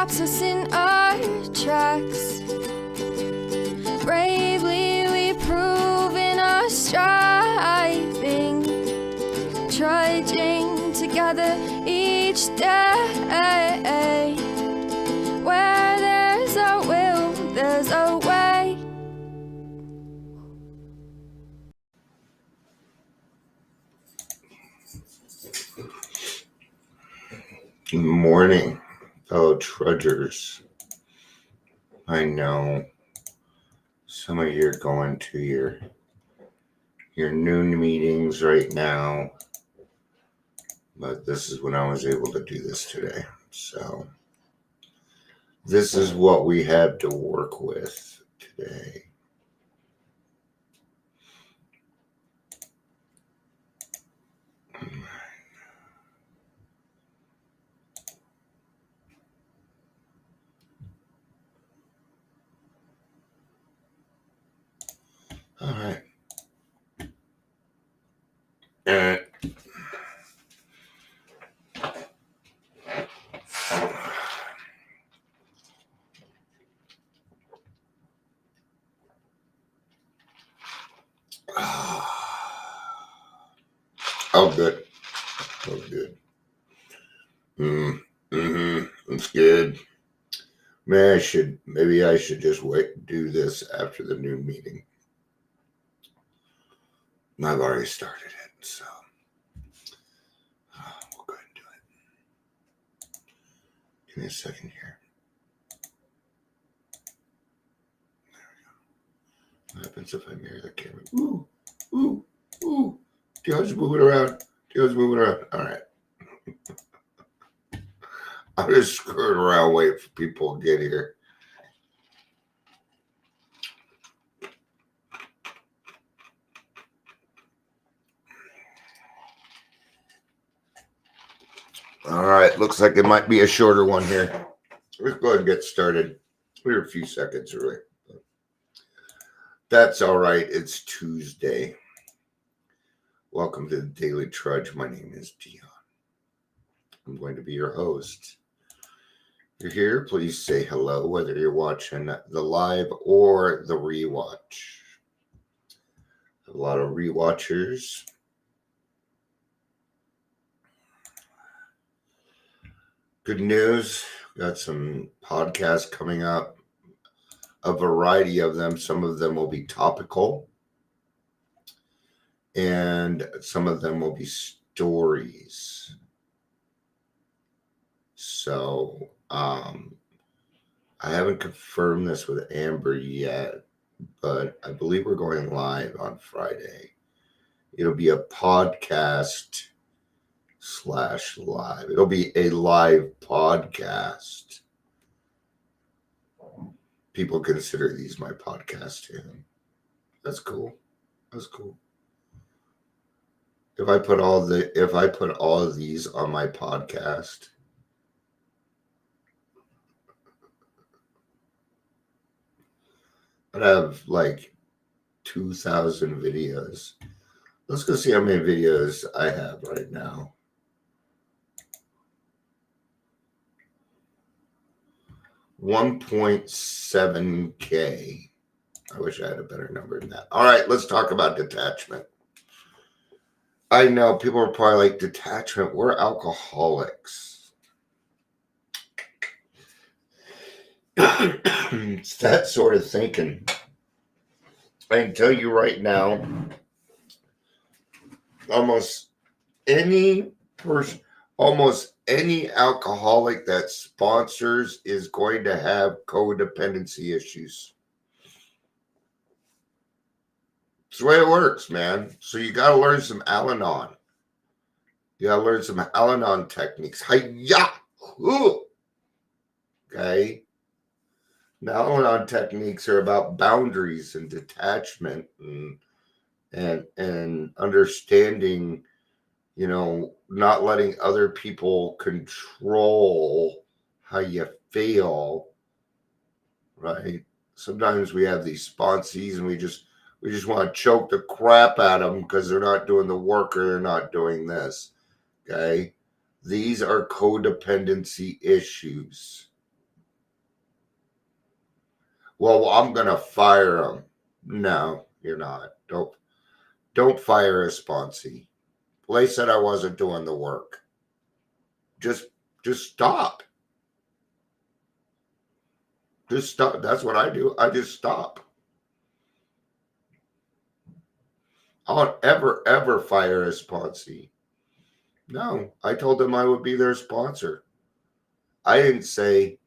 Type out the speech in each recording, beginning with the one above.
stops us in our tracks. Bravely we prove in our striving, trudging together each day. Where there's a will, there's a way. Good morning, fellow trudgers. I know some of you are going to your noon meetings right now, but this is when I was able to do this today. So this is what we have to work with today. All right. Oh, good. Oh, good. That's good. Maybe I should just do this after the noon meeting. I've already started it, so we'll go ahead and do it. Give me a second here. There we go. What happens if I mirror the camera? Ooh. Dio's moving around. All right. I'm just screwing around waiting for people to get here. All right, looks like it might be a shorter one here. Let's go ahead and get started. We're a few seconds early. That's all right. It's Tuesday. Welcome to the Daily Trudge. My name is Dion. I'm going to be your host. If you're here, please say hello, whether you're watching the live or the rewatch. A lot of rewatchers. Good news. We got some podcasts coming up. A variety of them. Some of them will be topical. And some of them will be stories. So, I haven't confirmed this with Amber yet, but I believe we're going live on Friday. It'll be a podcast /live. It'll be a live podcast. People consider these my podcast too. That's cool. If I put all of these on my podcast, I'd have like 2,000 videos. Let's go see how many videos I have right now. 1.7K. I wish I had a better number than that. All right, let's talk about detachment. I know people are probably like, detachment, we're alcoholics. It's that sort of thinking. I can tell you right now, almost any alcoholic that sponsors is going to have codependency issues. It's the way it works, man. So you got to learn some Al-Anon. You got to learn some Al-Anon techniques. Hi-ya! Okay? Now, Al-Anon techniques are about boundaries and detachment and understanding, not letting other people control how you feel, right? Sometimes we have these sponsees and we just want to choke the crap out of them because they're not doing the work or they're not doing this, okay? These are codependency issues. Well, I'm gonna fire him. No, you're not. Don't fire a sponsee. Well, they said I wasn't doing the work. Just stop. Just stop. That's what I do. I just stop. I won't ever fire a sponsee. No, I told them I would be their sponsor. I didn't say,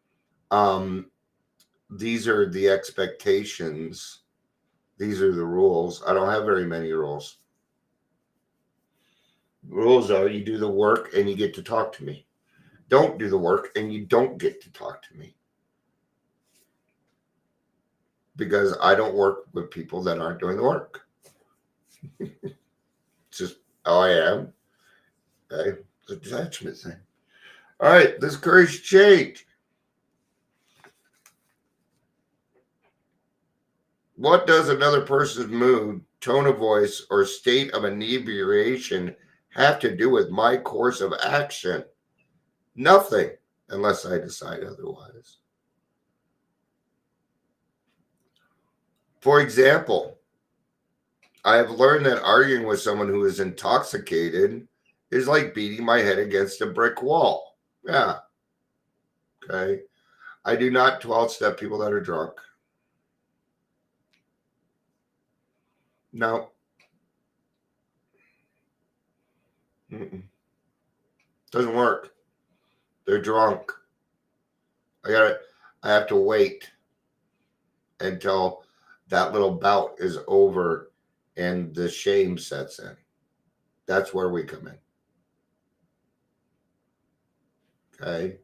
these are the expectations. These are the rules. I don't have very many rules. Rules are you do the work and you get to talk to me. Don't do the work and you don't get to talk to me. Because I don't work with people that aren't doing the work. It's just how I am. Okay? It's a detachment thing. All right, this courage change. What does another person's mood, tone of voice, or state of inebriation have to do with my course of action? Nothing, unless I decide otherwise. For example, I have learned that arguing with someone who is intoxicated is like beating my head against a brick wall. Yeah. Okay. I do not 12-step people that are drunk. No. Mm-mm. Doesn't work. They're drunk. I have to wait until that little bout is over and the shame sets in. That's where we come in. Okay.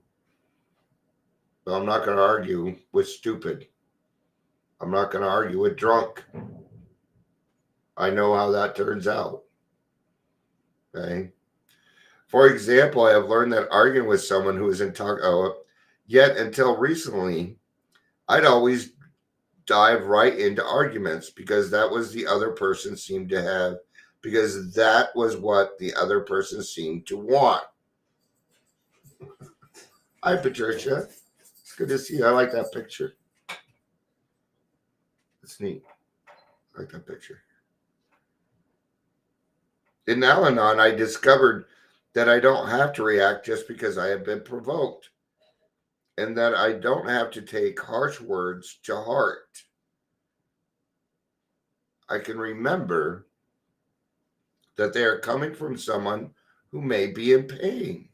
But I'm not going to argue with stupid. I'm not going to argue with drunk. I know how that turns out. Okay. For example, I have learned that arguing with someone who is intoxicated, yet until recently, I'd always dive right into arguments because that was the other person seemed to have, because that was what the other person seemed to want. Hi, Patricia. It's good to see you. I like that picture. It's neat. I like that picture. In Al Anon, I discovered that I don't have to react just because I have been provoked, and that I don't have to take harsh words to heart. I can remember that they are coming from someone who may be in pain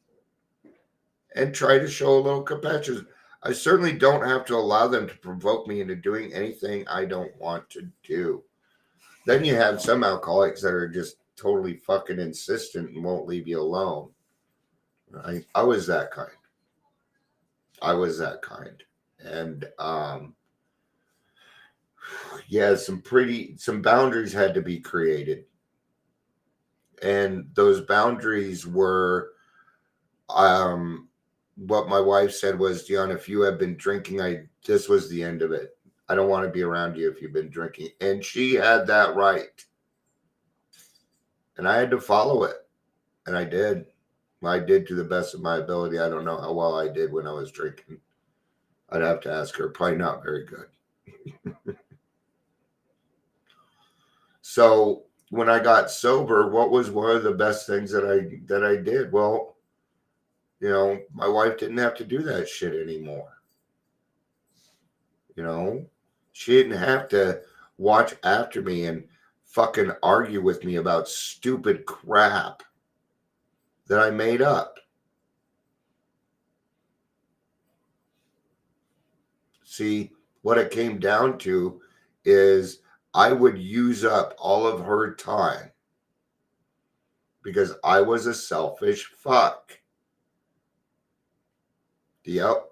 and try to show a little compassion. I certainly don't have to allow them to provoke me into doing anything I don't want to do. Then you have some alcoholics that are just totally fucking insistent and won't leave you alone. I was that kind. And yeah, some boundaries had to be created. And those boundaries were, what my wife said was, Dion, if you have been drinking, this was the end of it. I don't want to be around you if you've been drinking. And she had that right. And I had to follow it. And I did. I did to the best of my ability. I don't know how well I did when I was drinking. I'd have to ask her. Probably not very good. So when I got sober, what was one of the best things that I did? Well, my wife didn't have to do that shit anymore. She didn't have to watch after me and fucking argue with me about stupid crap that I made up. See, what it came down to is I would use up all of her time because I was a selfish fuck. Yep,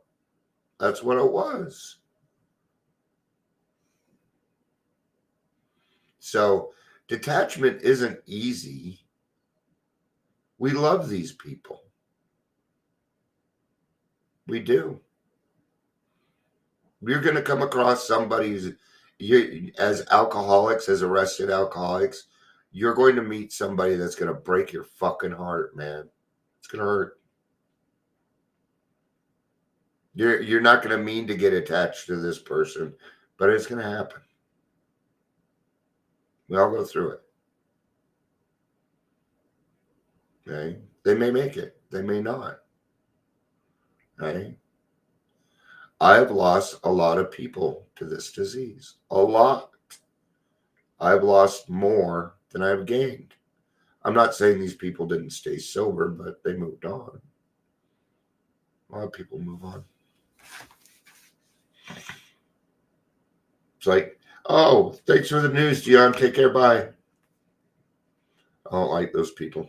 that's what it was. So detachment isn't easy. We love these people. We do. You're going to come across somebody as alcoholics, as arrested alcoholics. You're going to meet somebody that's going to break your fucking heart, man. It's going to hurt. You're not going to mean to get attached to this person, but it's going to happen. We all go through it. Okay? They may make it. They may not. Right? I've lost a lot of people to this disease. A lot. I've lost more than I've gained. I'm not saying these people didn't stay sober, but they moved on. A lot of people move on. It's like, oh, thanks for the news, Dion. Take care. Bye. I don't like those people.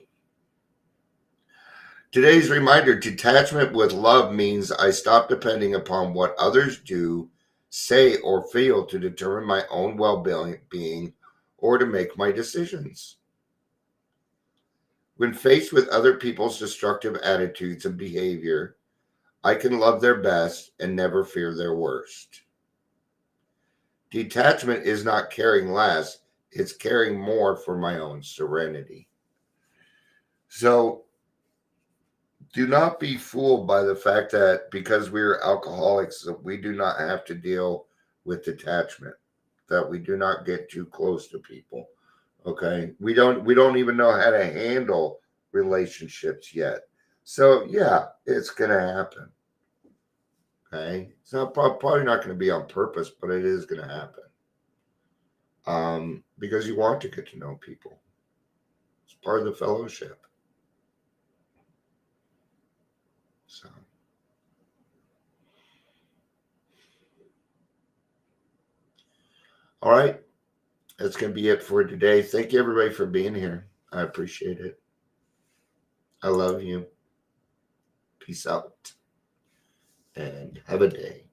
Today's reminder, detachment with love means I stop depending upon what others do, say, or feel to determine my own well-being or to make my decisions. When faced with other people's destructive attitudes and behavior, I can love their best and never fear their worst. Detachment is not caring less, it's caring more for my own serenity. So, do not be fooled by the fact that because we are alcoholics, that we do not have to deal with detachment, that we do not get too close to people. Okay, we don't even know how to handle relationships yet. So yeah, it's gonna happen. Okay, it's not probably not going to be on purpose, but it is going to happen. Because you want to get to know people. It's part of the fellowship. So, all right, that's going to be it for today. Thank you, everybody, for being here. I appreciate it. I love you. Peace out, and have a day.